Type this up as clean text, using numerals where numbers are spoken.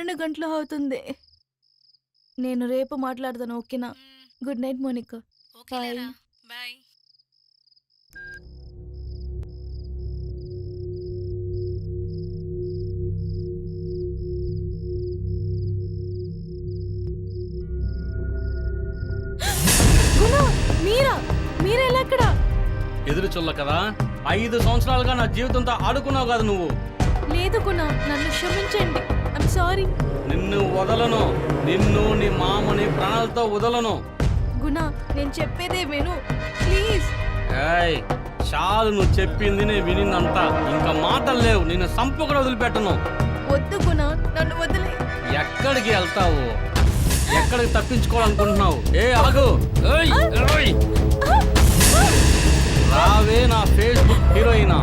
12 గంటలు అవుతుంది. నేను రేపు మాట్లాడతాను, ఓకేనా? Good night Monika. ఓకేలేరా, బాయ్. గుణ, మీరా మీరెలా అక్కడ? ఎదురు చుల్ల కదా, 5 సంవత్సరాలుగా నా జీవితంతో ఆడుకున్నావు కదా నువ్వు. లేదు గుణ, నన్ను క్షమించండి. I'm sorry. నిన్ను వదలను, నిన్ను నీ మామని ప్రాణాలతో వదలను. గుణ, నేను చెప్పేదే విను ప్లీజ్. ఏయ్, చాలు నువ్వు చెప్పింది నేను వినిందంతా. ఇంకా మాటలు లేవు, నిన్ను సంపు కూడా వదిలిపెట్టను. వద్దు గుణ, నన్ను వదిలే. ఎక్కడికి వెళ్తావు? ఎక్కడికి తప్పించుకోవాలనుకుంటున్నావు? ఆగు. ఏయ్, ఏయ్. రావే నా ఫేస్బుక్ హీరోయినా.